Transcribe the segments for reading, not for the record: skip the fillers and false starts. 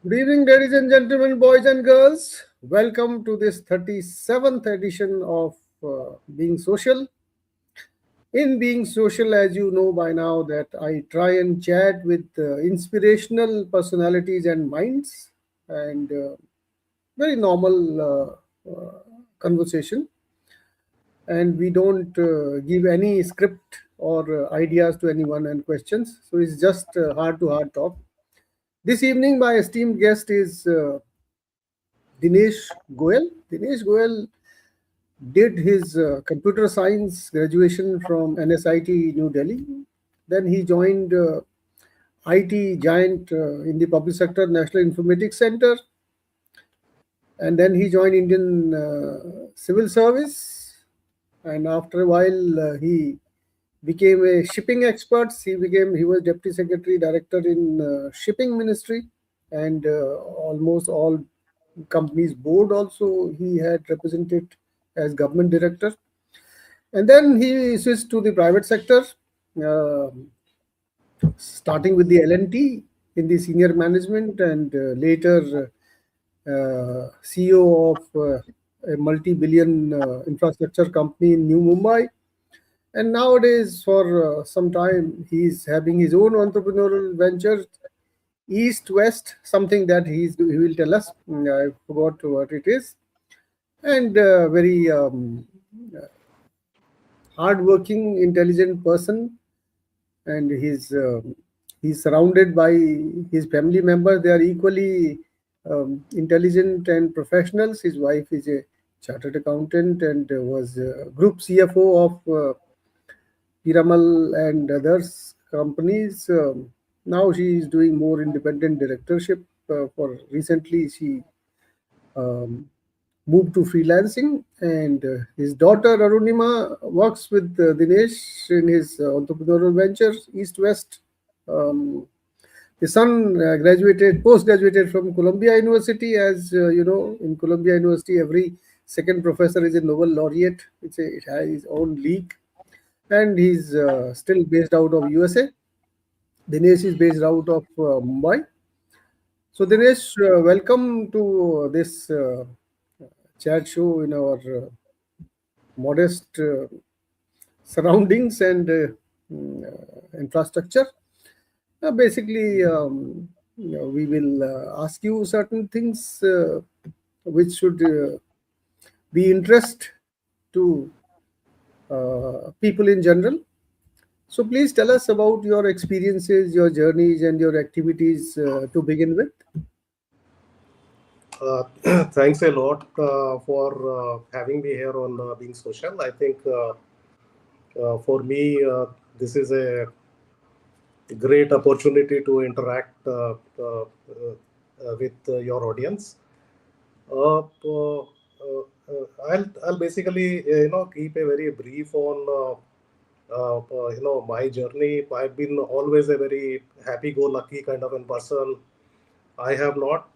Good evening, ladies and gentlemen, boys and girls. Welcome to this 37th edition of Being Social. In Being Social, as you know by now, that I try and chat with inspirational personalities and minds, and very normal conversation. And we don't give any script or ideas to anyone and questions. So it's just heart to heart talk. This evening, my esteemed guest is Dinesh Goel. Dinesh Goel did his computer science graduation from NSIT New Delhi. Then he joined IT giant in the public sector, National Informatics Center, and then he joined Indian Civil Service. And after a while, he became a shipping expert. He was deputy secretary director in shipping ministry, and almost all companies board also he had represented as government director. And then he switched to the private sector, uh, starting with the L&T in the senior management, and later CEO of a multi-billion infrastructure company in New Mumbai. And nowadays, for some time, he's having his own entrepreneurial venture, East West, something that he will tell us. I forgot what it is. And very hardworking, intelligent person, and he's surrounded by his family members. They are equally intelligent and professionals. His wife is a chartered accountant and was group CFO of Piramal and others companies. Now she is doing more independent directorship. For recently, she um, moved to freelancing, and his daughter Arunima works with Dinesh in his entrepreneurial ventures, East West. Um, the son post-graduated from Columbia University. As you know, in Columbia University, every second professor is a Nobel laureate. It has its own league, and he's still based out of USA. Dinesh is based out of Mumbai. So Dinesh, welcome to this chat show in our modest surroundings and infrastructure. Basically, we will ask you certain things which should be interest to people in general. So please tell us about your experiences, your journeys, and your activities to begin with. Thanks a lot for having me here on Being Social. I think for me, this is a great opportunity to interact with your audience. I'll basically keep a very brief on my journey. I've been always a very happy-go-lucky kind of a person. I have not,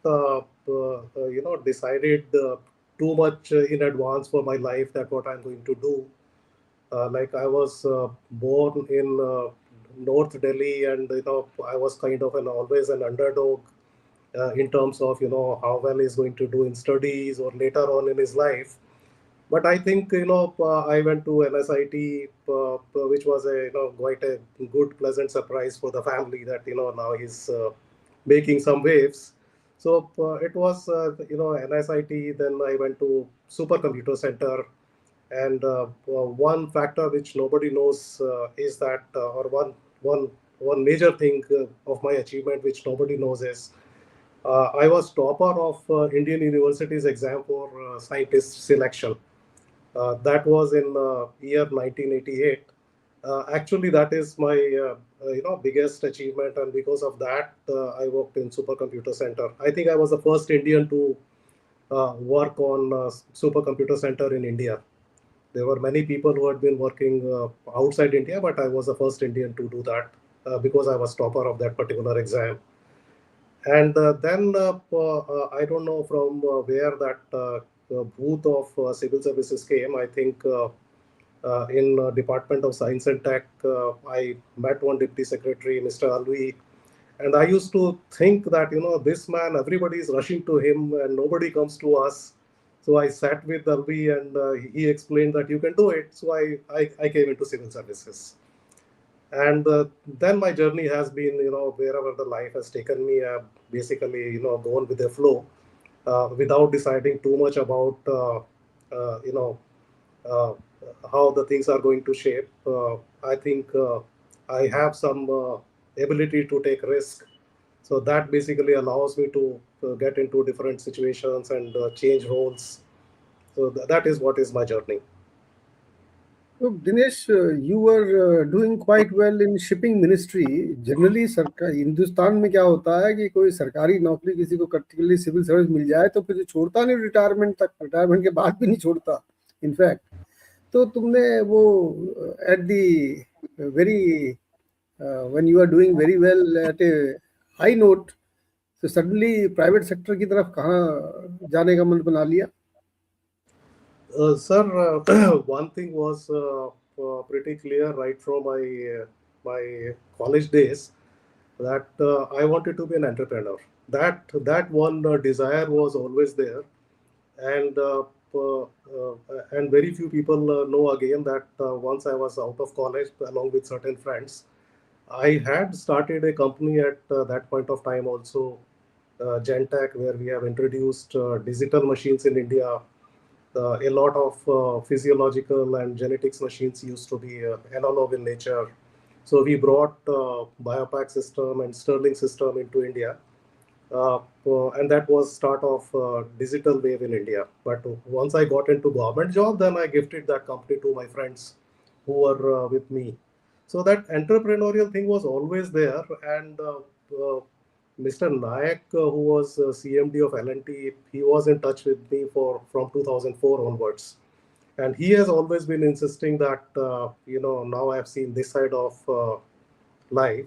decided too much in advance for my life that what I'm going to do. Like I was born in North Delhi, and I was kind of always an underdog in terms of how well he's going to do in studies or later on in his life. But I think I went to NSIT, which was a quite a good pleasant surprise for the family that now he's making some waves. So it was NSIT. Then I went to Supercomputer Center, and one factor which nobody knows is that, or one major thing of my achievement which nobody knows is I was topper of Indian University's exam for scientist selection. That was in year 1988. Actually, that is my biggest achievement, and because of that, I worked in Supercomputer Center. I think I was the first Indian to work on Supercomputer Center in India. There were many people who had been working outside India, but I was the first Indian to do that because I was topper of that particular exam. And then I don't know from where that booth of civil services came. I think in Department of Science and Tech, I met one deputy secretary, Mr. Alvi, And I used to think that, this man, everybody is rushing to him and nobody comes to us. So I sat with Darby and he explained that you can do it. So I came into civil services. And then my journey has been, wherever the life has taken me, basically, gone with the flow without deciding too much about, uh, how the things are going to shape. I think I have some ability to take risk. So that basically allows me to get into different situations and change roles. So that is what is my journey. So, Dinesh, you were doing quite well in shipping ministry. Generally, सरकार हिंदुस्तान में क्या होता है कि कोई सरकारी नौकरी किसी को particularly सिविल सर्विस मिल जाए तो फिर छोड़ता नहीं रिटायरमेंट तक, रिटायरमेंट के बाद भी नहीं छोड़ता इनफैक्ट। तो तुमने वो at the very when you are doing very well at a high note, so suddenly private sector की तरफ कहाँ जाने का मन बना लिया? Sir, one thing was pretty clear right from my college days that I wanted to be an entrepreneur. That one desire was always there, and very few people know again that once I was out of college along with certain friends, I had started a company at that point of time also, Gentech, where we have introduced digital machines in India. A lot of physiological and genetics machines used to be analog in nature. So we brought Biopack system and Sterling system into India. And that was start of digital wave in India. But once I got into government job, then I gifted that company to my friends who were with me. So that entrepreneurial thing was always there. And Mr. Nayak, who was CMD of L&T, he was in touch with me for from 2004 onwards. And he has always been insisting that, now I've seen this side of life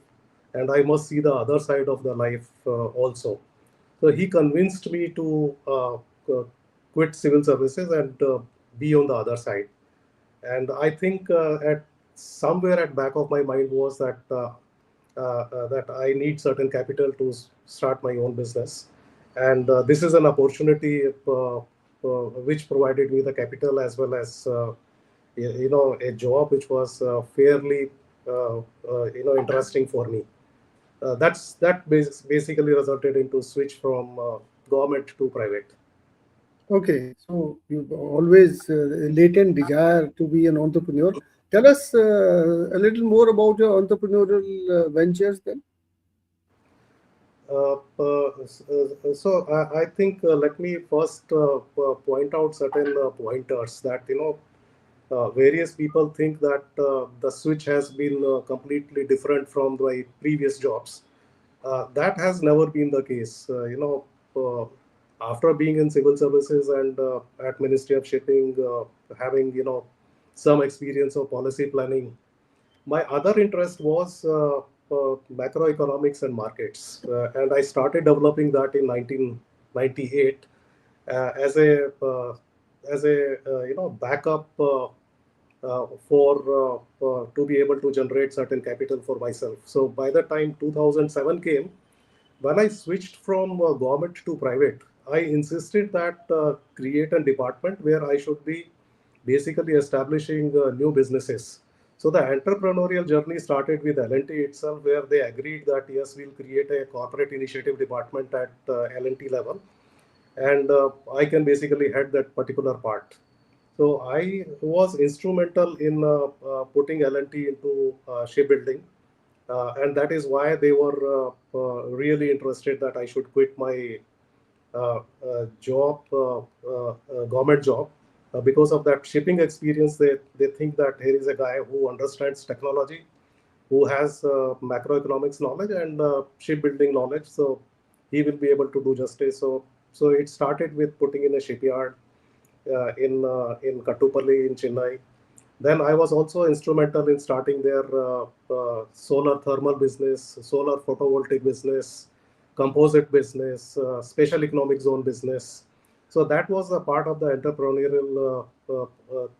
and I must see the other side of the life also. So he convinced me to quit civil services and be on the other side. And I think at somewhere at back of my mind was that I need certain capital to start my own business, and this is an opportunity which provided me the capital as well as a job which was fairly interesting for me. Basically resulted into switch from government to private. Okay, so you've always latent desire to be an entrepreneur. Tell us a little more about your entrepreneurial ventures then. So I think let me first point out certain pointers that various people think that the switch has been completely different from my previous jobs. That has never been the case. After being in civil services and at Ministry of Shipping, having some experience of policy planning, my other interest was macroeconomics and markets, and I started developing that in 1998 as a backup for to be able to generate certain capital for myself. So by the time 2007 came, when I switched from government to private, I insisted that create a department where I should be basically establishing new businesses. So the entrepreneurial journey started with L&T itself, where they agreed that yes, we'll create a corporate initiative department at L&T level, and I can basically head that particular part. So I was instrumental in putting L&T into shipbuilding, and that is why they were really interested that I should quit my job, government job. Because of that shipping experience, they think that here is a guy who understands technology, who has macroeconomics knowledge and shipbuilding knowledge. So he will be able to do justice. So it started with putting in a shipyard in Kattupalli in Chennai. Then I was also instrumental in starting their solar thermal business, solar photovoltaic business, composite business, special economic zone business. So that was a part of the entrepreneurial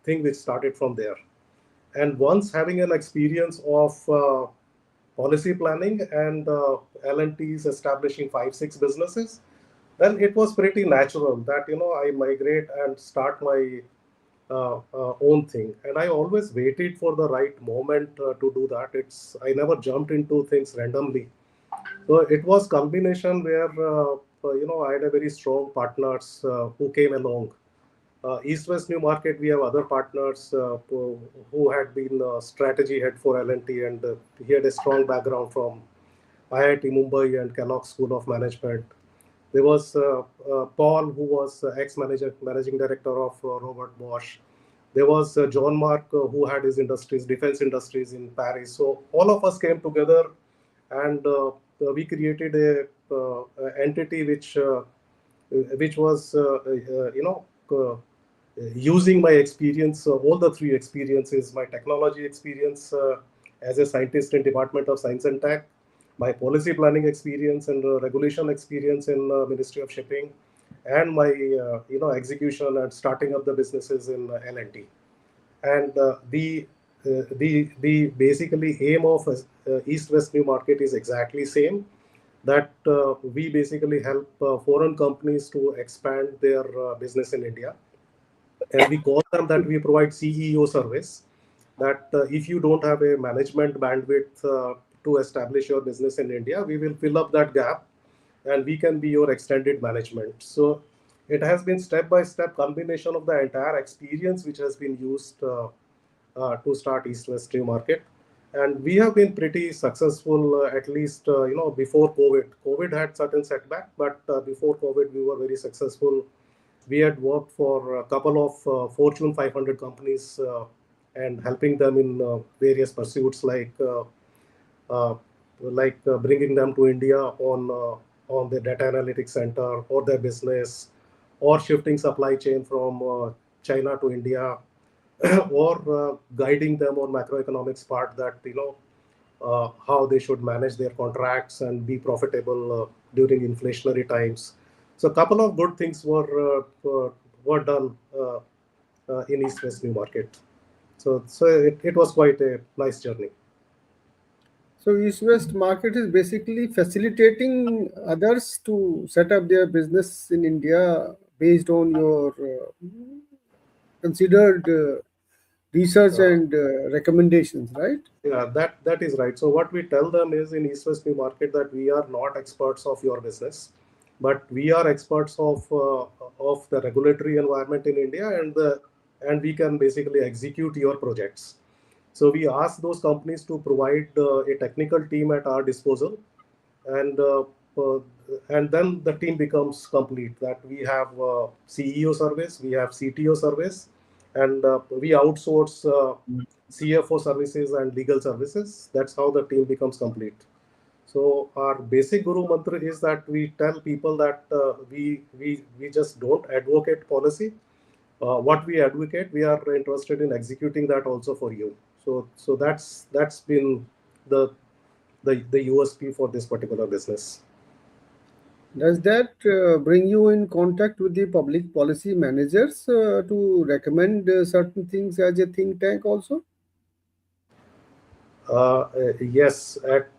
thing which started from there. And once having an experience of policy planning, and L&T is establishing 5-6 businesses, then it was pretty natural that I migrate and start my own thing. And I always waited for the right moment to do that. I never jumped into things randomly. So it was combination where I had a very strong partners who came along. East West New Market, we have other partners who had been strategy head for L&T, and he had a strong background from IIT Mumbai and Kellogg School of Management. There was Paul, who was managing director of Robert Bosch. There was John Mark, who had his industries, defense industries in Paris. So all of us came together, and we created a entity which was using my experience, all the three experiences: my technology experience as a scientist in Department of Science and Tech, my policy planning experience and regulation experience in Ministry of Shipping, and my execution and starting up the businesses in L&T. And the basically aim of East West New Market is exactly same, that we basically help foreign companies to expand their business in India. And we call them that we provide CEO service, that if you don't have a management bandwidth to establish your business in India, we will fill up that gap, and we can be your extended management. So it has been step by step combination of the entire experience which has been used to start East West New Market. And we have been pretty successful, at least before COVID. COVID had certain setback, but before COVID we were very successful. We had worked for a couple of Fortune 500 companies and helping them in various pursuits, uh, bringing them to India on the data analytics center or their business, or shifting supply chain from China to India, or guiding them on macroeconomics part, that how they should manage their contracts and be profitable during inflationary times. So a couple of good things were done in East West New Market. So it was quite a nice journey. So East West market is basically facilitating others to set up their business in India based on your considered research Uh, and recommendations, right? Yeah, that is right. So what we tell them is in East West New Market that we are not experts of your business, but we are experts of the regulatory environment in India, and we can basically execute your projects. So we ask those companies to provide a technical team at our disposal, and uh, and then the team becomes complete. That we have CEO service, we have CTO service, and we outsource CFO services and legal services. That's how the team becomes complete. So our basic guru mantra is that we tell people that we just don't advocate policy. What we advocate, we are interested in executing that also for you. So that's been the the USP for this particular business. Does that bring you in contact with the public policy managers to recommend certain things as a think tank also? Yes, at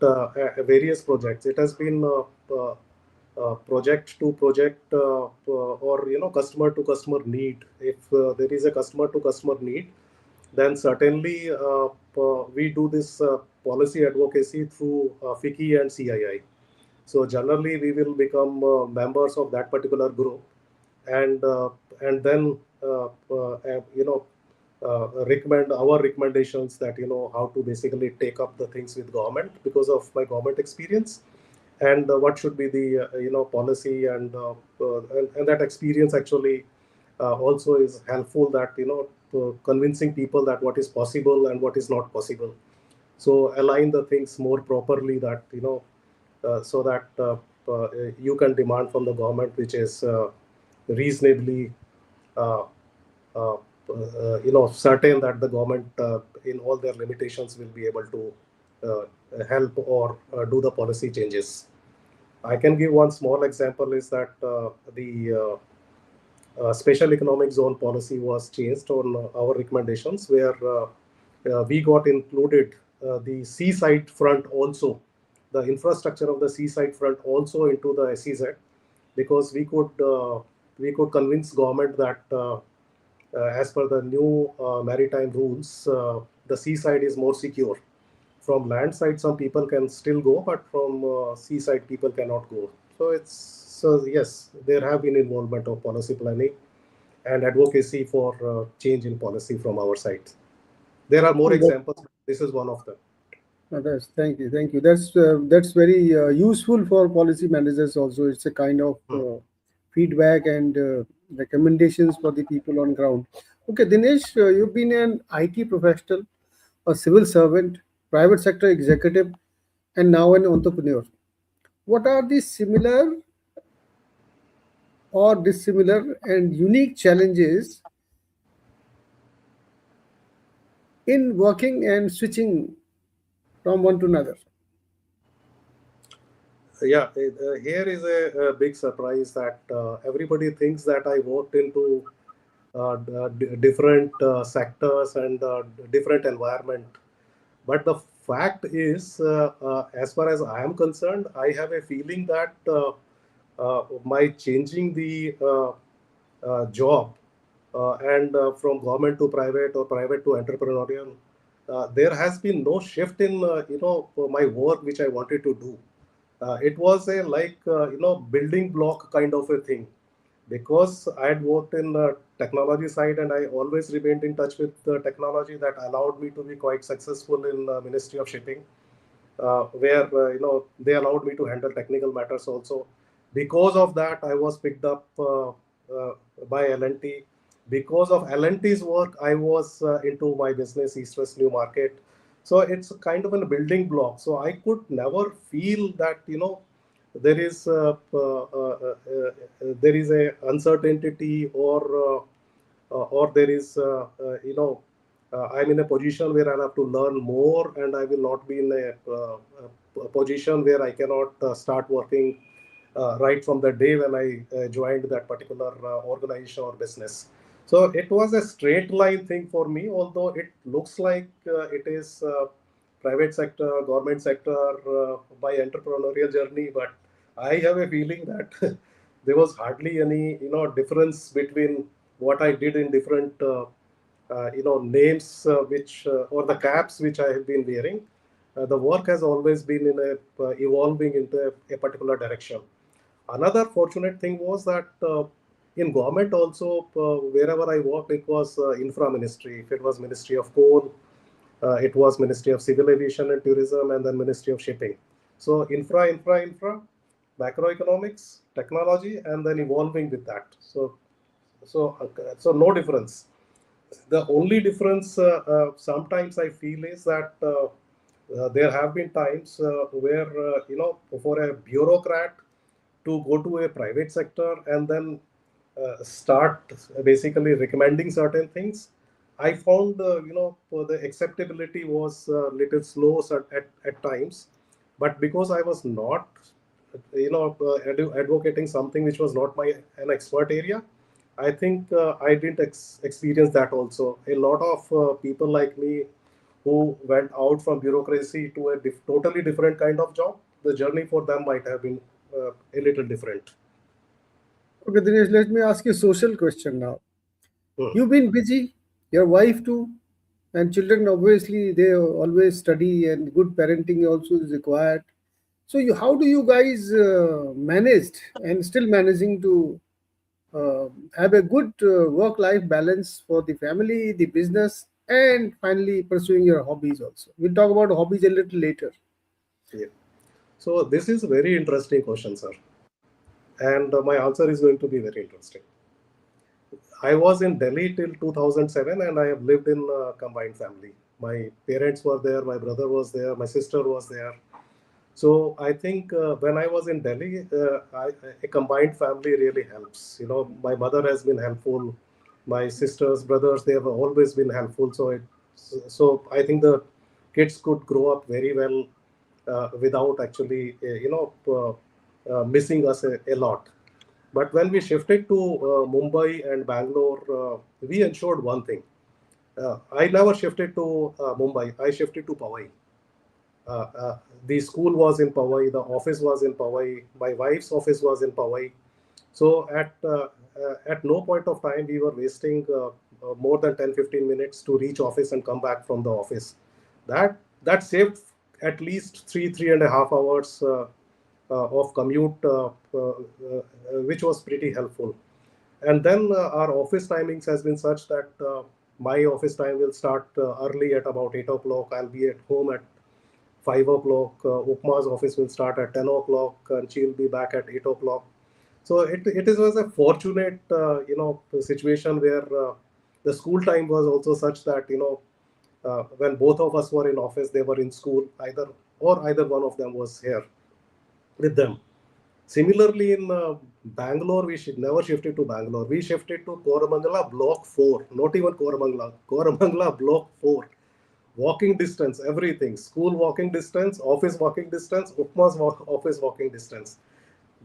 various projects. It has been project to project, or customer to customer need. If there is a customer to customer need, then certainly we do this policy advocacy through FICI and CII. So generally, we will become members of that particular group, and then recommend our recommendations, that how to basically take up the things with government because of my government experience, and what should be the policy, and that experience actually also is helpful, that convincing people that what is possible and what is not possible. So align the things more properly, that so that you can demand from the government, which is reasonably uh, uh, certain that the government in all their limitations will be able to help or do the policy changes. I can give one small example, is that the special economic zone policy was changed on our recommendations, where we got included the seaside front also, the infrastructure of the seaside front also into the SEZ, because we could convince government that as per the new maritime rules, the seaside is more secure. From land side, some people can still go, but from seaside, people cannot go. So yes, there have been involvement of policy planning and advocacy for change in policy from our side. There are more Oh, examples. This is one of them. thank you, thank you. That's very useful for policy managers also. It's a kind of Hmm. feedback and recommendations for the people on ground. Okay, Dinesh, you've been an IT professional, a civil servant, private sector executive, and now an entrepreneur. What are the similar or dissimilar and unique challenges in working and switching from one to another? Yeah, here is a big surprise that everybody thinks that I worked into different sectors and different environment. But the fact is, as far as I am concerned, I have a feeling that my changing the job and from government to private or private to entrepreneurial, there has been no shift in my work which I wanted to do. It was a like building block kind of a thing, because I had worked in the technology side and I always remained in touch with the technology that allowed me to be quite successful in Ministry of Shipping, where they allowed me to handle technical matters also. Because of that, I was picked up by L&T. Because of L&T's work, I was into my business East West New Market. So it's kind of a building block. So I could never feel that there is a uncertainty or there is I'm in a position where I have to learn more, and I will not be in a position where I cannot start working right from the day when I joined that particular organization or business. So it was a straight line thing for me, although it looks like it is private sector, government sector, by entrepreneurial journey. But I have a feeling that there was hardly any difference between what I did in different names which or the caps which I have been wearing. The work has always been in a evolving into a particular direction. Another fortunate thing was that in government also, wherever I worked, it was infra ministry. If it was Ministry of Coal, it was Ministry of Civil Aviation and Tourism, and then Ministry of Shipping. So infra, macroeconomics, technology, and then evolving with that. So no difference. The only difference sometimes I feel is that there have been times where for a bureaucrat to go to a private sector and then start basically recommending certain things, I found the acceptability was a little slow at times. But because I was not advocating something which was not my an expert area, I think I didn't experience that also. A lot of people like me who went out from bureaucracy to a totally different kind of job, the journey for them might have been a little different. Okay, Dinesh, let me ask you a social question now. Hmm. You've been busy, your wife too, and children obviously they always study and good parenting also is required. So, how do you guys managed and still managing to uh, have a good work-life balance for the family, the business, and finally pursuing your hobbies also? We'll talk about hobbies a little later. Yeah. So this is a very interesting question, sir, and my answer is going to be very interesting. I was in Delhi till 2007, and I have lived in a combined family. My parents were there, my brother was there, my sister was there. So I think when I was in Delhi, a combined family really helps. My mother has been helpful, my sisters, brothers, they have always been helpful. So I think the kids could grow up very well without actually, missing us a lot. But when we shifted to Mumbai and Bangalore, we ensured one thing. I never shifted to Mumbai. I shifted to Powai. Uh, uh, the school was in Powai, the office was in Powai, my wife's office was in Powai. So at no point of time we were wasting more than 10-15 minutes to reach office and come back from the office. That saved at least 3.5 hours of commute, which was pretty helpful. And then our office timings has been such that my office time will start early at about 8 o'clock. I'll be at home at 5 o'clock. Upma's office will start at 10 o'clock, and she'll be back at 8 o'clock. So it was a fortunate situation where the school time was also such that when both of us were in office, they were in school, either one of them was here with them. Similarly, in Bangalore, we should never shifted to Bangalore. We shifted to Koramangala Block 4, not even Koramangala Block 4. Walking distance, everything. School walking distance, office walking distance, office walking distance.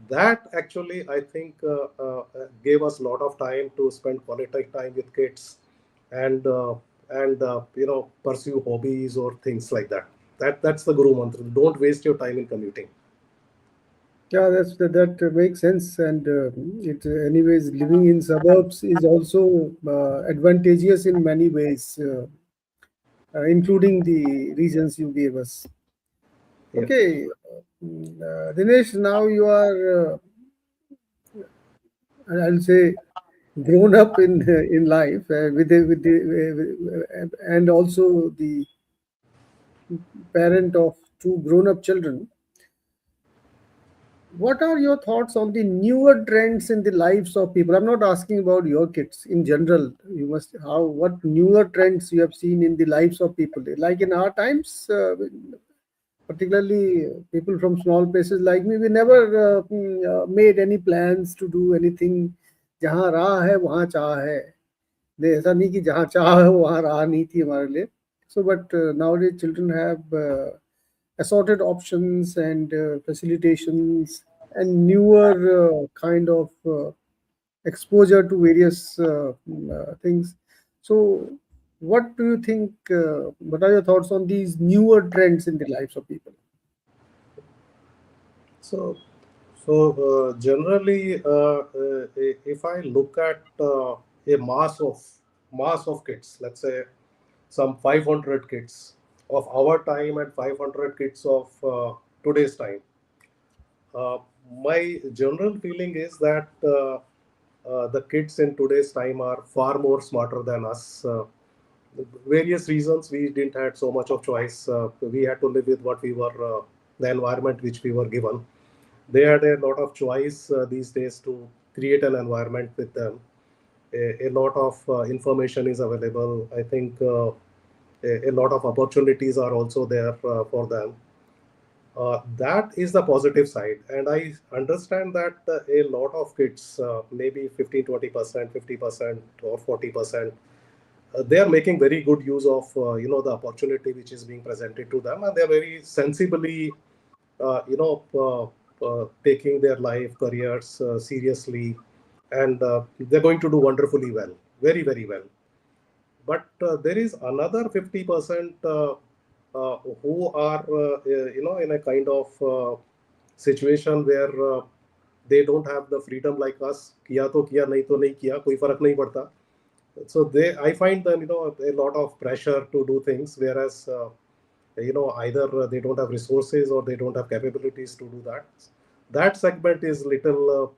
That actually, I think, gave us a lot of time to spend quality time with kids and pursue hobbies or things like that. That's the Guru Mantra. Don't waste your time in commuting. Yeah, that makes sense. And it anyways, living in suburbs is also advantageous in many ways, including the reasons you gave us. Yeah. Okay, Dinesh, now you are, I'll say, grown up in life and also the parent of two grown up children. What are your thoughts on the newer trends in the lives of people? I'm not asking about your kids in general. You must how what newer trends you have seen in the lives of people. Like in our times, particularly people from small places like me, we never made any plans to do anything. जहाँ राह है वहाँ चाह है. नहीं ऐसा नहीं कि जहाँ चाह है वहाँ राह नहीं थी हमारे लिए. So, but nowadays children have assorted options and facilitations and newer kind of exposure to various things. So, what do you think? What are your thoughts on these newer trends in the lives of people? So, generally, if I look at a mass of kids, let's say some 500 kids of our time and 500 kids of today's time, uh, my general feeling is that the kids in today's time are far more smarter than us. Various reasons we didn't had so much of choice. We had to live with what we were, the environment which we were given. They had a lot of choice these days to create an environment with them. A lot of information is available. I think a lot of opportunities are also there for them. That is the positive side. And I understand that a lot of kids, maybe 15, 20%, 50%, or 40%, they are making very good use of the opportunity which is being presented to them, and they are very sensibly taking their life careers seriously, and they're going to do wonderfully well, very very well. But there is another 50% who are in a kind of situation where they don't have the freedom like us. किया तो किया नहीं तो नहीं किया कोई फर्क नहीं पड़ता. So I find them a lot of pressure to do things, whereas either they don't have resources or they don't have capabilities to do that. That segment is little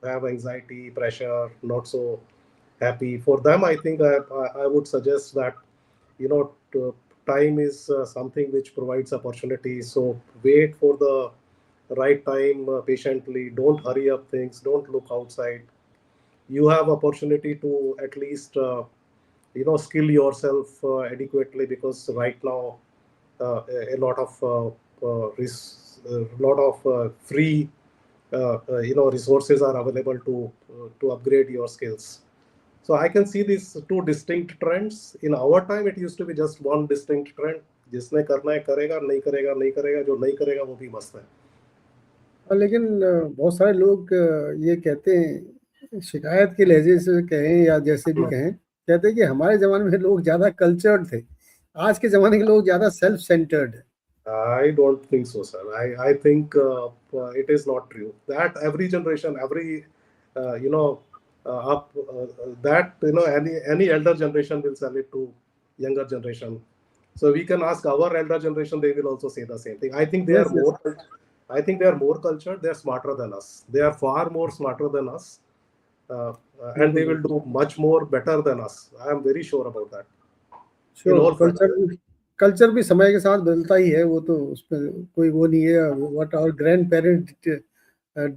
have anxiety, pressure, not so happy. For them, I think I would suggest that time is something which provides opportunity. So wait for the right time patiently. Don't hurry up things. Don't look outside. You have opportunity to at least skill yourself adequately, because right now a lot of free resources are available to upgrade your skills. So I can see these two distinct trends. In our time, it used to be just one distinct trend. जिसने करना है करेगा, नहीं करेगा नहीं करेगा, जो नहीं करेगा वो भी मस्त है. लेकिन बहुत सारे लोग ये कहते हैं, शिकायत के लहजे से कहें या जैसे भी कहें, कहते हैं कि हमारे ज़माने में लोग ज़्यादा कल्चर्ड थे, आज के ज़माने के लोग ज़्यादा सेल्फ सेंटर्ड है. I don't think so, sir. I think it is not true that every generation, every you know, up that any elder generation will sell it to younger generation. So we can ask our elder generation; they will also say the same thing. I think they are Yes, yes. more. I think they are more cultured. They are smarter than us. They are far more smarter than us, and बिल्कुल they will बिल्कुल do much more better than us. I am very sure about that in sure all fronts. Culture भी समय के साथ बदलता ही है वो तो उसमें कोई वो नहीं है what our grand parent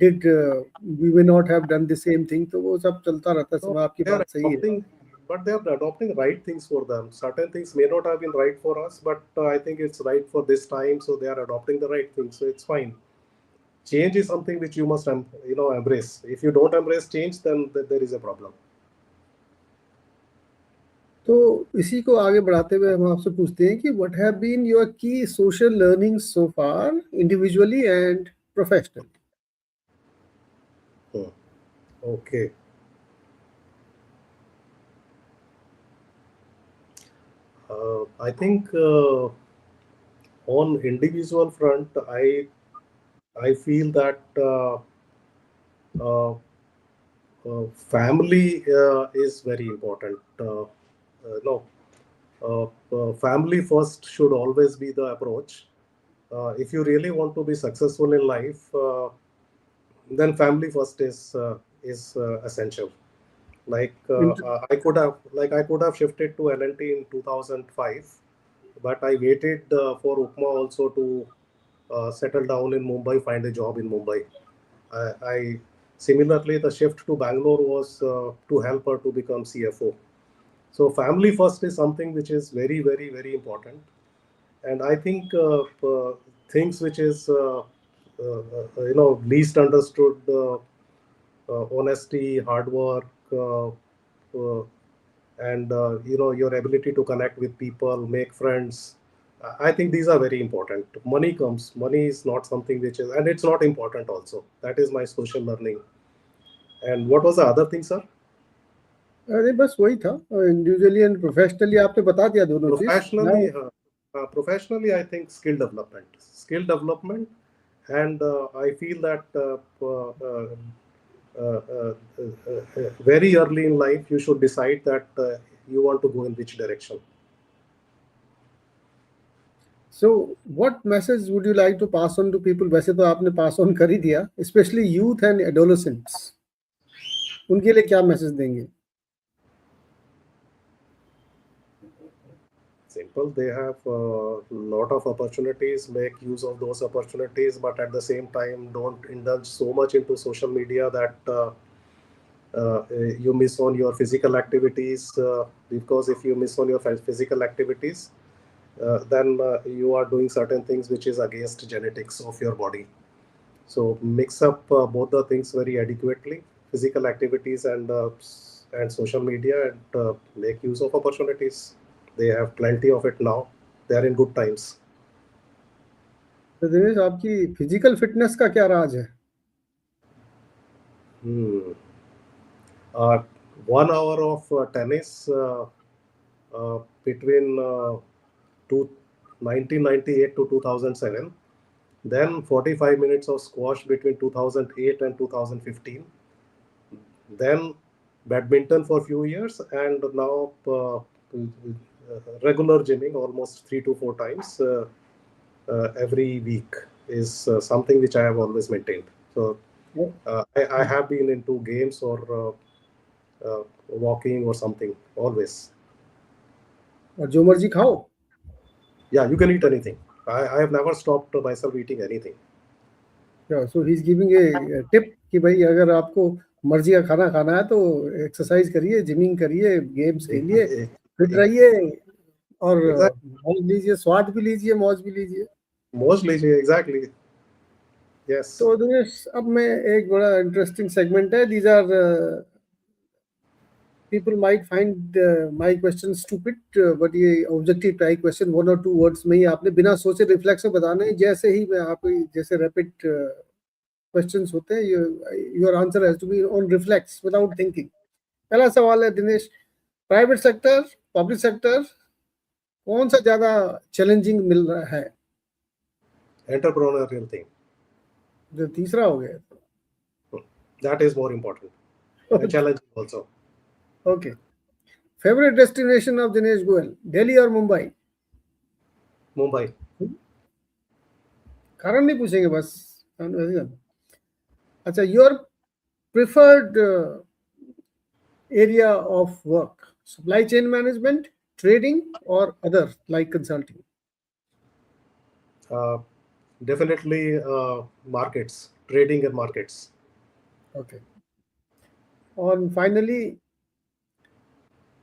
did we may not have done the same thing तो वो सब चलता रहता है No, समय आपकी they are बात सही है adopting, but they are adopting right things for them. Certain things may not have been right for us, but I think it's right for this time, so they are adopting the right things. So it's fine. Change is something which you must, embrace. If you don't embrace change, then there is a problem. तो इसी को आगे बढ़ाते हुए हम आपसे पूछते हैं कि व्हाट हैव बीन योर की social learnings so far individually and professionally Hmm. Okay. I think on individual front, I feel that uh, family is very important. No, family first should always be the approach. If you really want to be successful in life, then family first is essential. I could have shifted to LNT in 2005, but I waited for Upma also to settle down in Mumbai, find a job in Mumbai. I similarly the shift to Bangalore was to help her to become CFO. So family first is something which is very, very, very important. And I think things which is least understood, honesty, hard work, and your ability to connect with people, make friends. I think these are very important. Money comes. Money is not something which is, and it's not important also. That is my social learning. And what was the other thing, sir? अरे बस वही था individually and professionally आपने बता दिया दोनों चीज मैं Professionally, I think skill development, and I feel that very early in life you should decide that you want to go in which direction. So what message would you like to pass on to people वैसे तो आपने pass on कर ही दिया specially youth and adolescents उनके लिए क्या message देंगे Simple, they have a lot of opportunities, make use of those opportunities, but at the same time don't indulge so much into social media that you miss on your physical activities, because if you miss on your physical activities, then you are doing certain things which is against genetics of your body. So mix up both the things very adequately, physical activities and social media, and make use of opportunities. They have plenty of it now. They are in good times. तो दिनेश आपकी physical fitness का क्या राज है Hmm. Uh, 1 hour of tennis between two, 1998 to 2007. Then 45 minutes of squash between 2008 and 2015. Then badminton for a few years, and now regular gymming almost 3 to 4 times every week is something which I have always maintained. So I have been into games or walking or something always. और जो मर्जी खाओ Yeah, you can eat anything. I have never stopped myself eating anything. So he is giving a tip कि भाई अगर आपको मर्जी का खाना खाना है तो एक्सरसाइज करिए जिमिंग करिए गेम्स खेलिए फिट रहिए और Exactly. मौज लीजिए स्वाद भी लीजिए मौज भी लीजिए Mostly, exactly. Yes. तो दिनेश अब मैं एक बड़ा इंटरेस्टिंग सेगमेंट है these are people might find my question stupid but ये ऑब्जेक्टिव टाइप क्वेश्चन वन और टू वर्ड्स में ही आपने बिना सोचे रिफ्लेक्स में बताना है जैसे ही मैं आप जैसे रैपिड क्वेश्चंस होते हैं your answer has to be on reflex without thinking पहला सवाल है Dinesh private sector public sector कौन सा ज्यादा चैलेंजिंग मिल रहा है entrepreneurial thing. जो तीसरा हो गया. That is more important and challenging also. Okay. Favorite destination of Dinesh Goel, Delhi or Mumbai? Mumbai. कारण नहीं पूछेंगे बस. अच्छा, your preferred area of work, supply chain management, trading, or other like consulting? Definitely markets, trading and markets. Okay. And finally,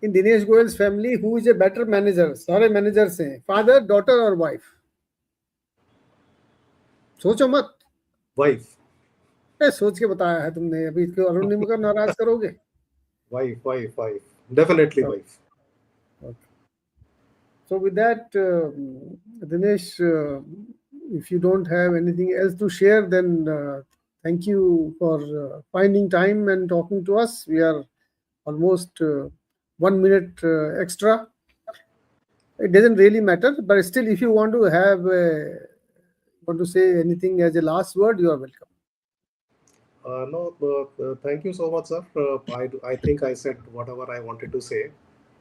in Dinesh Goel's family, who is a better manager? सारे managers हैं. Father, daughter, or wife? सोचो मत. Wife. सोच के बताया है तुमने. अभी इसको अरुणिमा का नाराज करोगे? Wife. Definitely Okay. wife. Okay. So with that, Dinesh, if you don't have anything else to share, then thank you for finding time and talking to us. We are almost 1 minute extra. It doesn't really matter, but still, if you want to say anything as a last word, you are welcome. No, thank you so much, sir. I think I said whatever I wanted to say.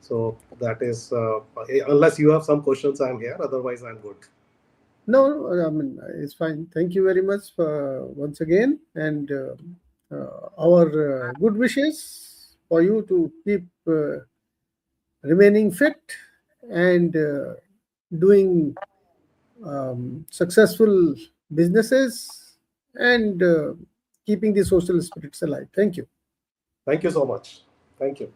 So that is, unless you have some questions, I'm here. Otherwise, I'm good. No, I mean, it's fine. Thank you very much once again, and our good wishes for you to keep remaining fit and doing successful businesses and keeping the social spirits alive. Thank you. Thank you so much. Thank you.